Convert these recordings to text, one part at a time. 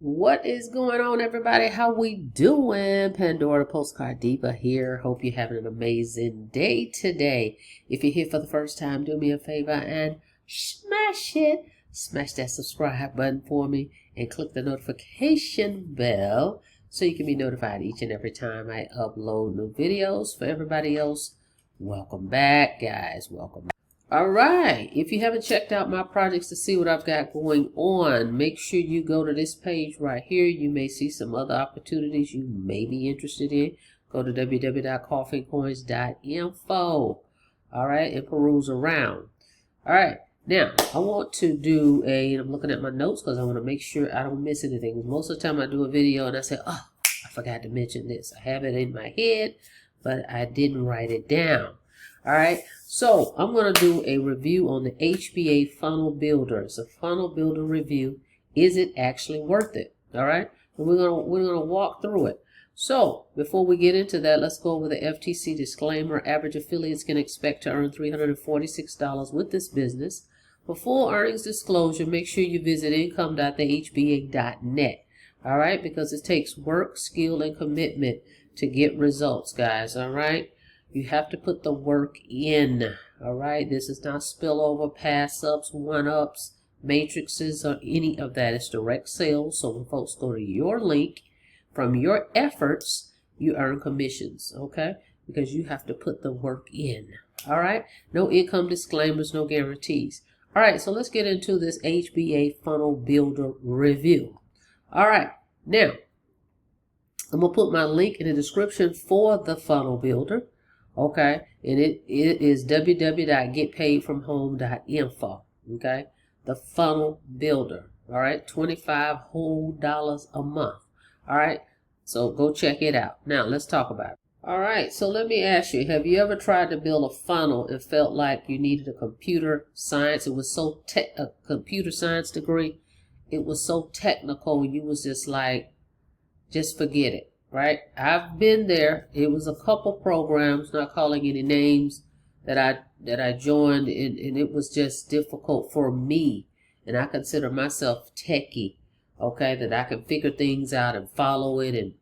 What is going on, everybody? How we doing? Pandora Postcard Diva here. Hope you're having an amazing day today. If you're here for the first time, do me a favor and smash it. Smash that subscribe button for me and click the notification bell so you can be notified each and every time I upload new videos. For everybody else, welcome back, guys. Welcome back. All right, if you haven't checked out my projects to see what I've got going on, make sure you go to this page right here. You may see some other opportunities you may be interested in. Go to www.coffeeandcoins.info. All right, and peruse around. All right, now I want to do I'm looking at my notes because I want to make sure I don't miss anything. Most of the time I do a video and I say, oh, I forgot to mention this. I have it in my head, but I didn't write it down. All right, so I'm going to do a review on the HBA funnel builder. It's a funnel builder review. Is it actually worth it? All right, and we're gonna walk through it. So before we get into that, let's go over the FTC disclaimer. Average affiliates can expect to earn $346 with this business. For full earnings disclosure, make sure you visit income.thehba.net. All right, because it takes work, skill, and commitment to get results, guys. All right. You have to put the work in, all right? This is not spillover, pass-ups, one-ups, matrices, or any of that. It's direct sales. So when folks go to your link, from your efforts, you earn commissions, okay? Because you have to put the work in, all right? No income disclaimers, no guarantees. All right, so let's get into this HBA funnel builder review. All right, now, I'm going to put my link in the description for the funnel builder. Okay, and it is www.getpaidfromhome.info. Okay, the funnel builder. All right, $25 whole a month. All right, so go check it out. Now let's talk about it. All right, so let me ask you: have you ever tried to build a funnel and felt like you needed a computer science? It was so a computer science degree. It was so technical. You was just like, just forget it. Right, I've been there. It was a couple programs, not calling any names, that I joined, and it was just difficult for me. And I consider myself techie, okay, that I can figure things out and follow it, and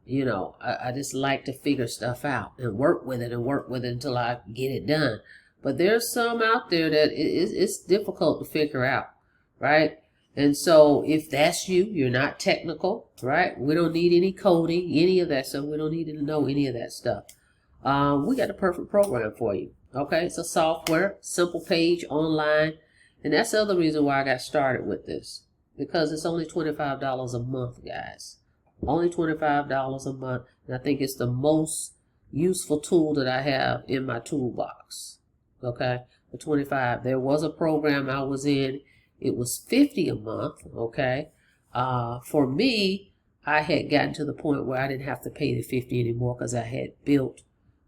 you know, I just like to figure stuff out and work with it until I get it done. But there's some out there that it's difficult to figure out, right? And so if that's you, you're not technical, right? We don't need any coding, any of that stuff. We don't need to know any of that stuff. We got the perfect program for you. Okay, it's a software, simple page, online. And that's the other reason why I got started with this. Because it's only $25 a month, guys. Only $25 a month. And I think it's the most useful tool that I have in my toolbox. Okay, for $25. There was a program I was in. It was $50 a month, okay? For me, I had gotten to the point where I didn't have to pay the $50 anymore because I had built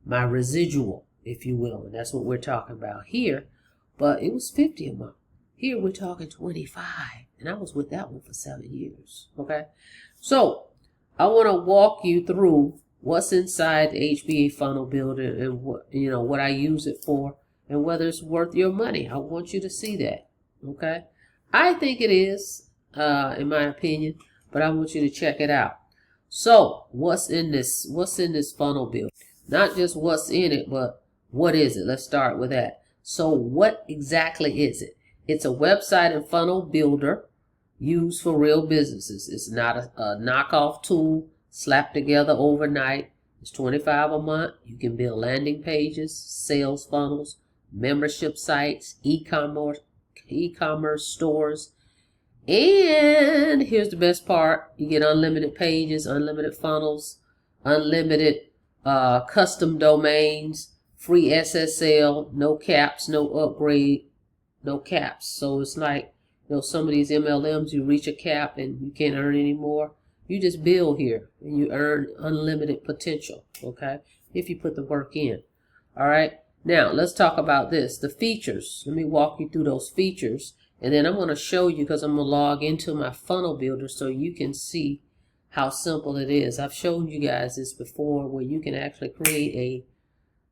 my residual, if you will. And that's what we're talking about here. But it was $50 a month. Here we're talking $25. And I was with that one for 7 years, okay? So I want to walk you through what's inside the HBA funnel builder and what I use it for and whether it's worth your money. I want you to see that, okay? I think it is, in my opinion, but I want you to check it out. So, what's in this funnel builder? Not just what's in it, but what is it? Let's start with that. So, what exactly is it? It's a website and funnel builder used for real businesses. It's not a knockoff tool slapped together overnight. It's $25 a month. You can build landing pages, sales funnels, membership sites, e-commerce stores, and here's the best part: you get unlimited pages, unlimited funnels, unlimited custom domains, free SSL, no caps, no upgrade, no caps. So it's like, some of these MLMs, you reach a cap and you can't earn anymore. You just build here and you earn unlimited potential, okay, if you put the work in. All right, now let's talk about the features. Let me walk you through those features, and then I'm going to show you, because I'm going to log into my funnel builder so you can see how simple it is. I've shown you guys this before, where you can actually create a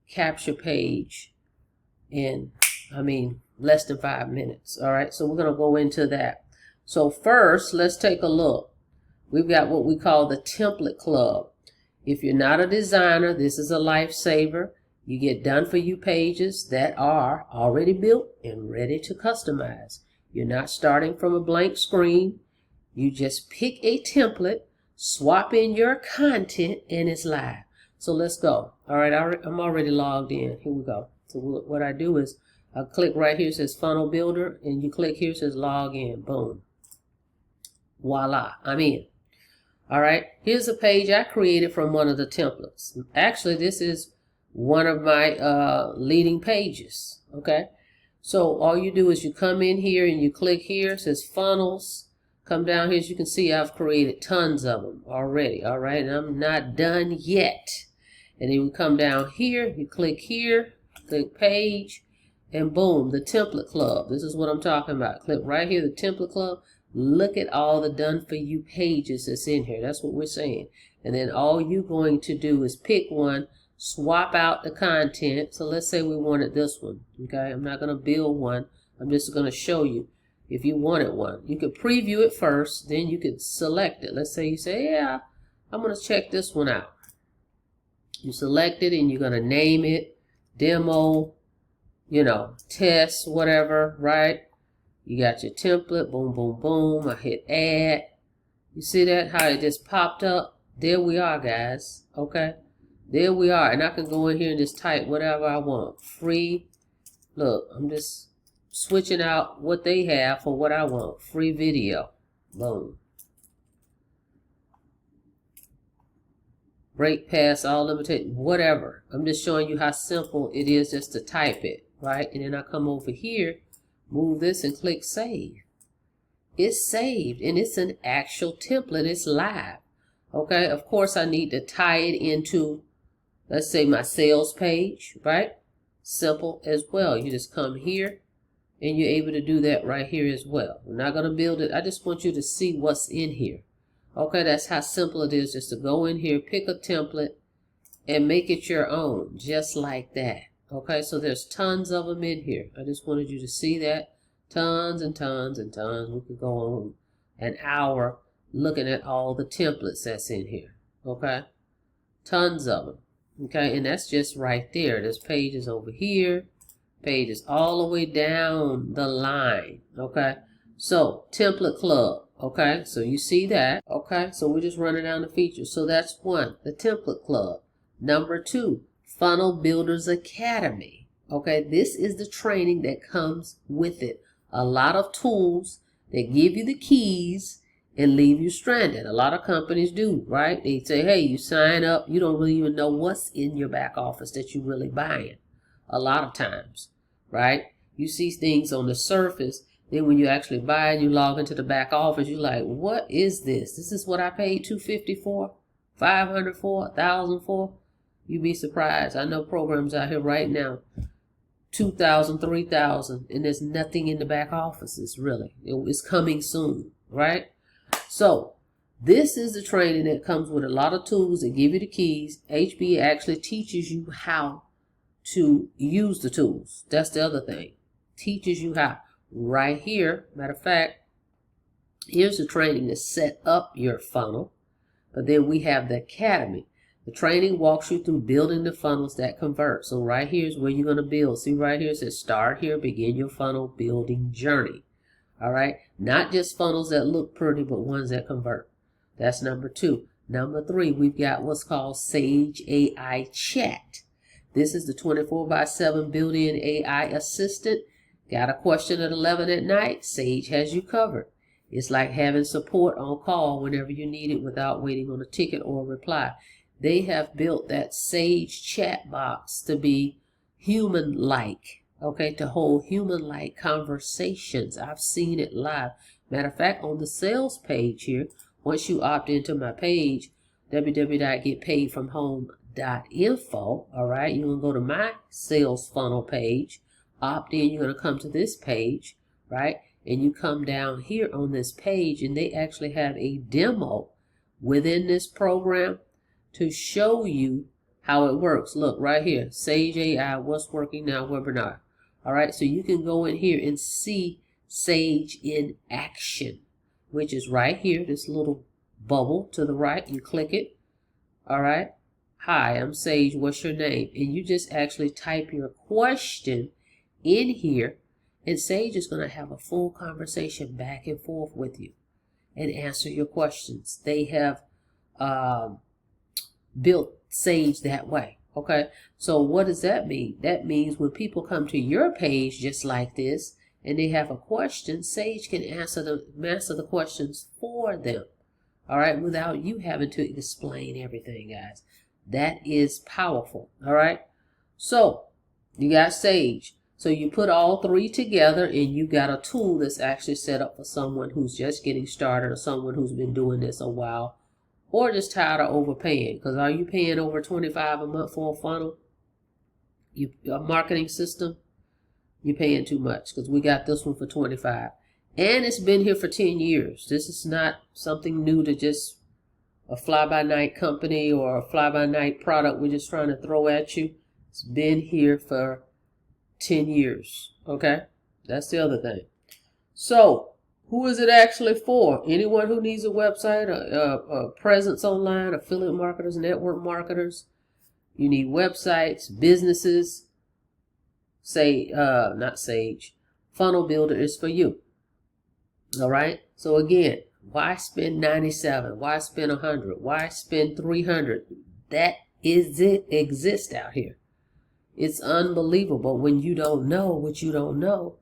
capture page in, less than 5 minutes. All right, so we're going to go into that. So first, let's take a look. We've got what we call the template club. If you're not a designer, this is a lifesaver. You get done for you pages that are already built and ready to customize. You're not starting from a blank screen. You just pick a template, swap in your content, and it's live. So let's go. All right, I'm already logged in. Here we go. So what I do is I click right here, it says Funnel Builder, and you click here, it says Log In. Boom. Voila, I'm in. All right, here's a page I created from one of the templates. Actually, this is one of my leading pages. Okay, so all you do is you come in here and you click here, it says Funnels. Come down here, as you can see, I've created tons of them already. All right, and I'm not done yet. And then we come down here, you click here, click Page, and boom, the Template Club. This is what I'm talking about. Click right here, the Template Club. Look at all the done for you pages that's in here. That's what we're saying. And then all you're going to do is pick one, swap out the content. So let's say we wanted this one. Okay, I'm not going to build one. I'm just going to show you if you wanted one. You could preview it first, then you could select it. Let's say you say, yeah, I'm going to check this one out. You select it and you're going to name it demo, test, whatever, right? You got your template, boom, boom, boom. I hit add. You see that? How it just popped up? There we are, guys. Okay? There we are. And I can go in here and just type whatever I want. Free. Look, I'm just switching out what they have for what I want. Free video. Boom. Break past all limitations. Whatever. I'm just showing you how simple it is just to type it. Right? And then I come over here. Move this and click save. It's saved and it's an actual template. It's live. Okay, of course I need to tie it into, let's say, my sales page, right? Simple as well. You just come here and you're able to do that right here as well. We're not going to build it. I just want you to see what's in here. Okay, that's how simple it is just to go in here, pick a template and make it your own, just like that. Okay, so there's tons of them in here. I just wanted you to see that. Tons and tons and tons. We could go on an hour looking at all the templates that's in here. Okay, tons of them. Okay, and that's just right there. There's pages over here, pages all the way down the line. Okay, so template club. Okay, so you see that. Okay, so we're just running down the features. So that's one, the template club. Number two, Funnel Builders Academy. Okay, this is the training that comes with it. A lot of tools that give you the keys and leave you stranded. A lot of companies do, right? They say, hey, you sign up, you don't really even know what's in your back office that you're really buying. A lot of times, right? You see things on the surface, then when you actually buy it, you log into the back office, you're like, what is this? This is what I paid $250 for, $500 for, $1,000 for? You'd be surprised. I know programs out here right now, $2,000, $3,000, and there's nothing in the back offices, really. It's coming soon, right? So this is the training that comes with a lot of tools that give you the keys. HBA actually teaches you how to use the tools. That's the other thing. Teaches you how. Right here, matter of fact, here's the training to set up your funnel. But then we have the academy. The training walks you through building the funnels that convert. So right here is where you're going to build. See right here, it says start here, begin your funnel building journey. All right. Not just funnels that look pretty, but ones that convert. That's number two. Number three, we've got what's called Sage AI Chat. This is the 24/7 built-in AI assistant. Got a question at 11 at night? Sage has you covered. It's like having support on call whenever you need it without waiting on a ticket or a reply. They have built that Sage chat box to be human-like, okay, to hold human-like conversations. I've seen it live. Matter of fact, on the sales page here, once you opt into my page, www.getpaidfromhome.info, all right, you're going to go to my sales funnel page, opt in, you're going to come to this page, right, and you come down here on this page, and they actually have a demo within this program to show you how it works. Look right here, Sage AI, what's working now webinar. All right, so you can go in here and see Sage in action. which is right here, this little bubble to the right. You click it. All right. Hi, I'm Sage. What's your name? And you just actually type your question in here, and Sage is going to have a full conversation back and forth with you and answer your questions. They have built Sage that way. Okay, so what does that mean? That means when people come to your page just like this and they have a question, Sage can answer the questions for them. All right, without you having to explain everything, guys. That is powerful. All right, so you got Sage. So you put all three together and you got a tool that's actually set up for someone who's just getting started or someone who's been doing this a while, or just tired of overpaying. Because are you paying over $25 a month for a funnel? A marketing system? You're paying too much, because we got this one for $25. And it's been here for 10 years. This is not something new to just a fly-by-night company or a fly-by-night product we're just trying to throw at you. It's been here for 10 years. Okay? That's the other thing. So, who is it actually for? Anyone who needs a website, a presence online, affiliate marketers, network marketers. You need websites, businesses. Not Sage. Funnel Builder is for you. All right. So again, why spend 97? Why spend 100? Why spend 300? That exists out here. It's unbelievable. When you don't know what you don't know,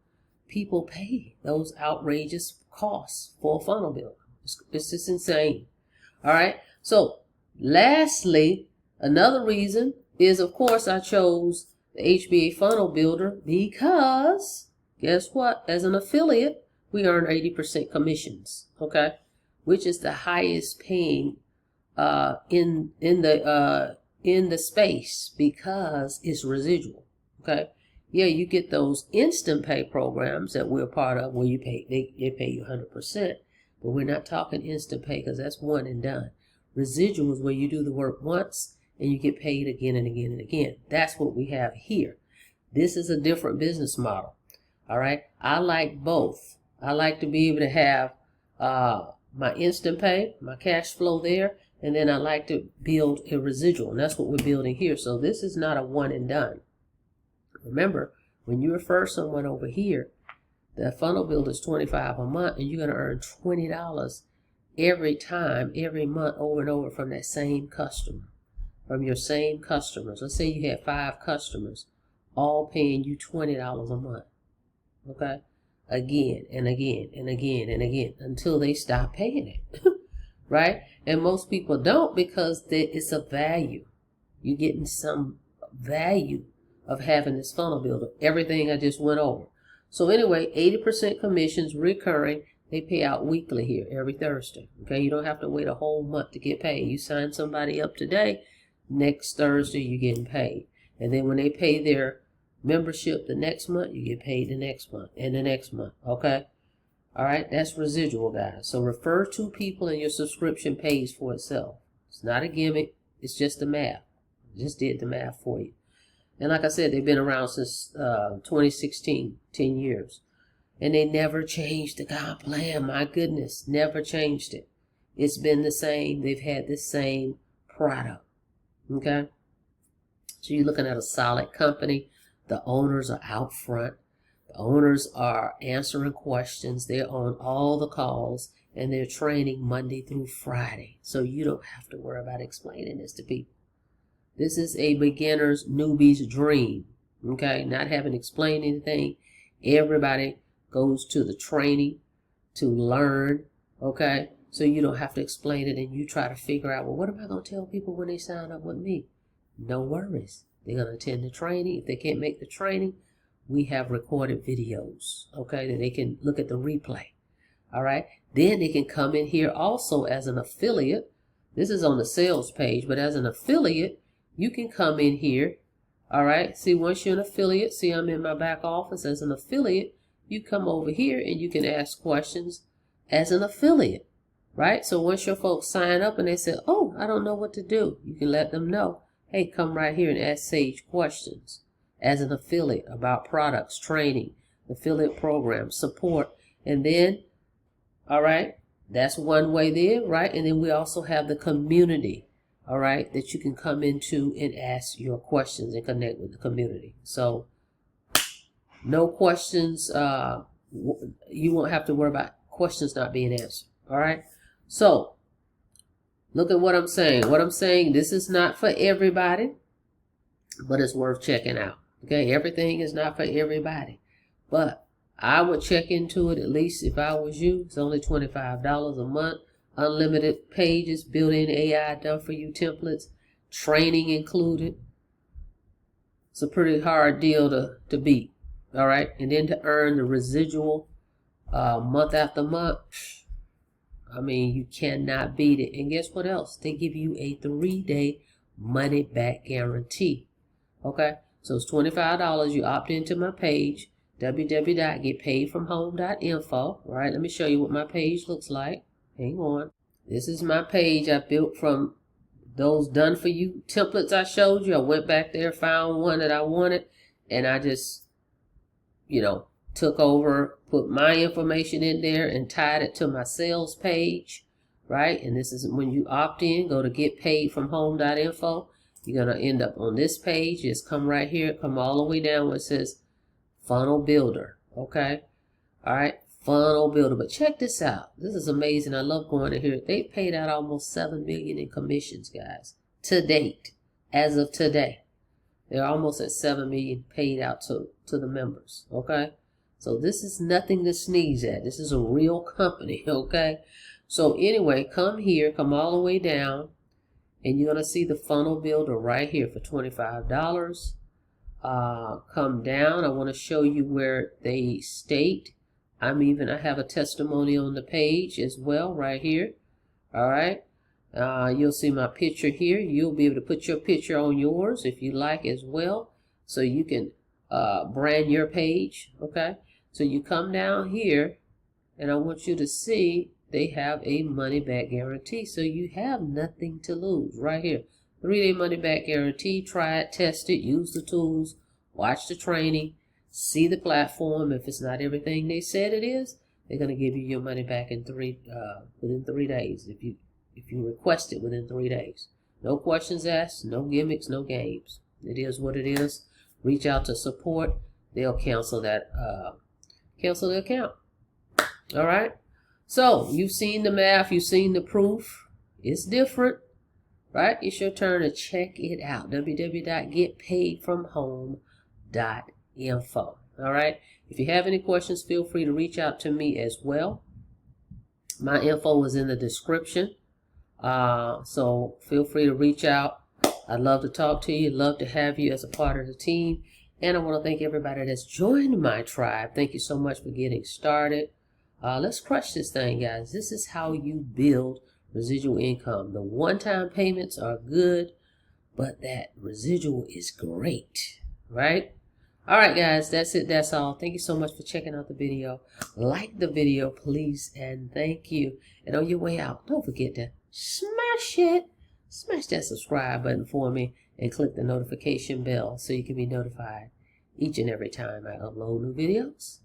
people pay those outrageous costs for a funnel builder. It's just insane. All right. So lastly, another reason is, of course, I chose the HBA funnel builder because guess what? As an affiliate, we earn 80% commissions. Okay, which is the highest paying in the space because it's residual. Okay. Yeah, you get those instant pay programs that we're part of where you pay they pay you 100%, but we're not talking instant pay because that's one and done. Residual is where you do the work once and you get paid again and again and again. That's what we have here. This is a different business model. All right, I like both. I like to be able to have my instant pay, my cash flow there, and then I like to build a residual, and that's what we're building here. So this is not a one and done. Remember, when you refer someone over here, the funnel builder is $25 a month, and you're going to earn $20 every time, every month, over and over from that same customer, from your same customers. Let's say you had 5 customers, all paying you $20 a month. Okay, again and again and again and again until they stop paying it, right? And most people don't because it's a value. You're getting some value of having this funnel builder, everything I just went over. So anyway, 80% commissions, recurring. They pay out weekly here every Thursday. Okay, you don't have to wait a whole month to get paid. You sign somebody up today, next Thursday you're getting paid. And then when they pay their membership the next month, you get paid the next month and the next month. Okay, all right, that's residual, guys. So refer to people and your subscription pays for itself. It's not a gimmick, it's just the math. I just did the math for you. And like I said, they've been around since 2016, 10 years. And they never changed the comp plan. My goodness, never changed it. It's been the same. They've had the same product. Okay? So you're looking at a solid company. The owners are out front. The owners are answering questions. They're on all the calls. And they're training Monday through Friday. So you don't have to worry about explaining this to people. This is a beginner's, newbie's dream, okay? Not having to explain anything. Everybody goes to the training to learn, okay? So you don't have to explain it and you try to figure out, well, what am I going to tell people when they sign up with me? No worries. They're going to attend the training. If they can't make the training, we have recorded videos, okay, that they can look at the replay, all right? Then they can come in here also as an affiliate. This is on the sales page, but as an affiliate, you can come in here, all right? See, once you're an affiliate, see I'm in my back office as an affiliate, you come over here and you can ask questions as an affiliate, right? So once your folks sign up and they say, oh, I don't know what to do, you can let them know, hey, come right here and ask Sage questions as an affiliate about products, training, affiliate programs, support, and then, all right, that's one way there, right? And then we also have the community, all right, that you can come into and ask your questions and connect with the community. So no questions, you won't have to worry about questions not being answered, all right? So look at what I'm saying. What I'm saying, this is not for everybody, but it's worth checking out, okay? Everything is not for everybody, but I would check into it at least if I was you. It's only $25 a month. Unlimited pages, built-in AI done for you templates, training included. It's a pretty hard deal to beat. All right. And then to earn the residual month after month. I mean, you cannot beat it. And guess what else? They give you a 3-day money back guarantee. Okay. So it's $25. You opt into my page. www.getpaidfromhome.info. All right, let me show you what my page looks like. Hang on. This is my page I built from those done for you templates I showed you. I went back there, found one that I wanted, and I just, took over, put my information in there and tied it to my sales page, right? And this is when you opt in, go to getpaidfromhome.info. You're going to end up on this page. Just come right here, come all the way down where it says Funnel Builder, okay? All right, Funnel Builder. But check this out. This is amazing. I love going in here. They paid out almost $7 million in commissions, guys, to date. As of today, they're almost at $7 million paid out to the members, okay? So this is nothing to sneeze at. This is a real company, okay? So anyway, come here, come all the way down, and you're going to see the Funnel Builder right here for $25. Come down. I want to show you where they state. I have a testimony on the page as well right here. All right. You'll see my picture here. You'll be able to put your picture on yours if you like as well. So you can brand your page. Okay. So you come down here and I want you to see they have a money back guarantee. So you have nothing to lose right here. 3-day money back guarantee. Try it, test it, use the tools, watch the training, see the platform. If it's not everything they said it is, they're going to give you your money back in within 3 days. If you request it within 3 days. No questions asked, no gimmicks, no games. It is what it is. Reach out to support. They'll cancel the account. All right. So you've seen the math, you've seen the proof. It's different. Right? It's your turn to check it out. www.getpaidfromhome.info. All right? If you have any questions, feel free to reach out to me as well. My info is in the description. So feel free to reach out. I'd love to talk to you. Love to have you as a part of the team. And I want to thank everybody that's joined my tribe. Thank you so much for getting started. Let's crush this thing, guys. This is how you build residual income. The one-time payments are good, but that residual is great, right? All right, guys, that's it. That's all. Thank you so much for checking out the video. Like the video, please, and thank you. And on your way out, don't forget to smash that subscribe button for me and click the notification bell so you can be notified each and every time I upload new videos.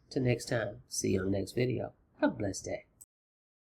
Till next time, see you on the next video. Have a blessed day.